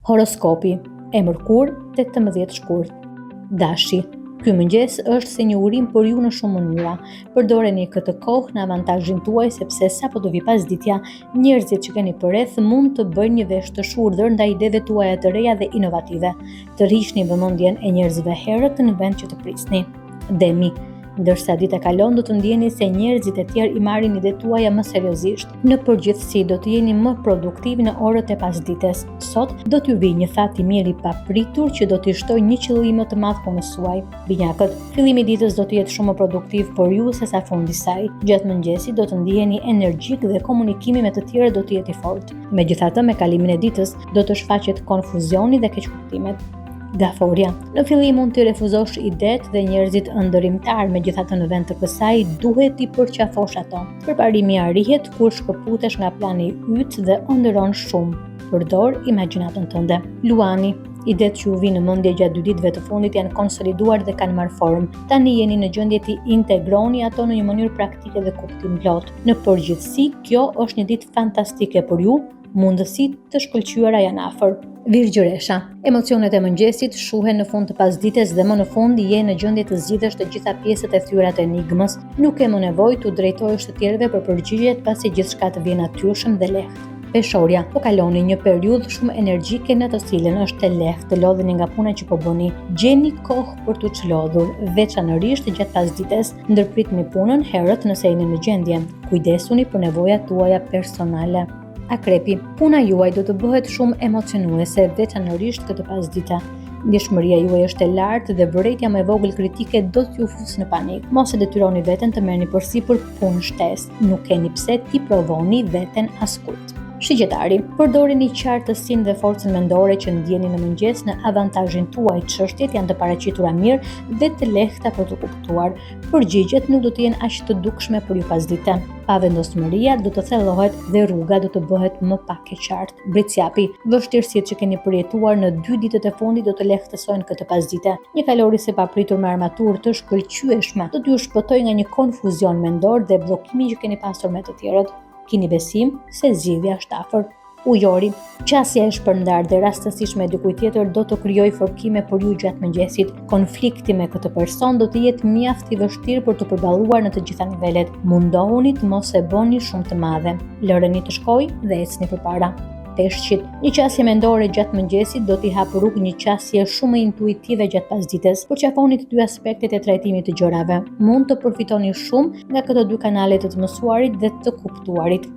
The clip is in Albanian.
Horoskopi e Mërkur 18 shkurt. Dashi. Ky mëngjes është si një urim për ju në shumë mënyra. Përdoreni këtë kohë në avantazhin tuaj sepse sapo do vi pasditja, njerëzit që keni përreth mund të bëjnë një vesh të shurdhër ndaj ideve tuaja të reja dhe inovative. Të rriqni vëmendjen e njerëzve herët në vend që të prisni. Demi. Ndërsa dita kalon do të ndjeni se njerëzit e tjerë i marrin idetë tuaja më seriozisht. Në përgjithësi do të jeni më produktiv në orët e pasdites. Sot do t'ju vijë një that i mirë i papritur që do t'i shtojë një qëllim më të madh punës suaj. Binjakët, fillimi i ditës do të jetë shumë më produktiv për ju se sa fundi i saj. Gjatë mëngjesit do të ndiheni energjik dhe komunikimi me të tjerët do të jetë i fortë. Megjithatë, me kalimin e ditës do të shfaqet konfuzioni dhe keqkuptimet. Gaforia. Në fillim mund të refuzosh idetë dhe njerëzit ëndërrimtar, megjithatë në vend të kësaj duhet t'i përqafosh ato. Përparimi arrihet kur shkëputesh nga plani i yt dhe ëndërron shumë. Përdor imagjinatën tënde. Luani. Idetë që u vinë në mendje gjatë 2 ditëve të fundit janë konsoliduar dhe kanë marrë formë. Tani jeni në gjendje të integroni ato në një mënyrë praktike dhe kuptimplot. Në përgjithësi, kjo është një ditë fantastike për ju. Mundësitë të shkëlqyera janë afër. Virgjëresha. Emocionet e mëngjesit shuhen në fund të pasdites dhe më në fund je në gjendje të zgjidhësh të gjitha pjesët e thyra të enigmës. Nuk ke më nevojë të drejtohesh të tjerëve për përgjigjet pasi gjithçka të vjen natyrshëm dhe lehtë. Peshorja. Po kaloni një periudhë shumë energjike në të cilën është e lehtë të lodheni nga puna që po bëni. Gjeni kohë për t'u çlodhur, veçanërisht gjatë pasdites. Ndërpritni punën herët nëse jeni në gjendje. Kujdesuni për nevojat tuaja personale. Akrepi. Puna juaj do të bëhet shumë emocionuese, veçanërisht këtë pasdite. Ndjeshmëria juaj është e lartë dhe vërejtja më e vogël kritike do t'ju fusë në panik. Mos e detyroni veten të merrni përsipër punë shtesë. Nuk keni pse t'i provoni veten askujt. Shigjetari. Përdoreni qartësinë dhe forcën mendore që ndjeni në mëngjes në avantazhin tuaj. Çështjet janë të paraqitura mirë dhe të lehta për të kuptuar. Përgjigjet nuk do të jenë aq të dukshme për ju pasdite. Pavendosmëria do të thellohet dhe rruga do të bëhet më pak e qartë. Britsjapi. Vështirësitë që keni përjetuar në 2 ditët e fundit do të lehtësojnë këtë pasdite. Një kaloris e papritur me armaturë të shkëlqyeshme do t'ju shpëtojë nga një konfuzion mendor dhe bllokimi që keni pasur me të tjerët. Kini besim se zgjidhja është afër. Ujori. Qasja e shpërndar dhe rastësisht me dikujt tjetër do të krijojë forkime për ju gjatë mëngjesit. Konflikti me këtë person do të jetë mjaft i vështirë për të përballuar në të gjitha nivelet. Mundohuni të mos e bëni shumë të madhe. Lëreni të shkojë dhe ecni përpara. Peshqit. Një qasje mendore gjatë mëngjesit do t'i hapë rrugë një qasje shumë intuitive gjatë pasdites. Përqafoni të 2 aspektet e trajtimit të gjërave. Mund të përfitoni shumë nga këto 2 kanale të mësuarit dhe të kuptuarit.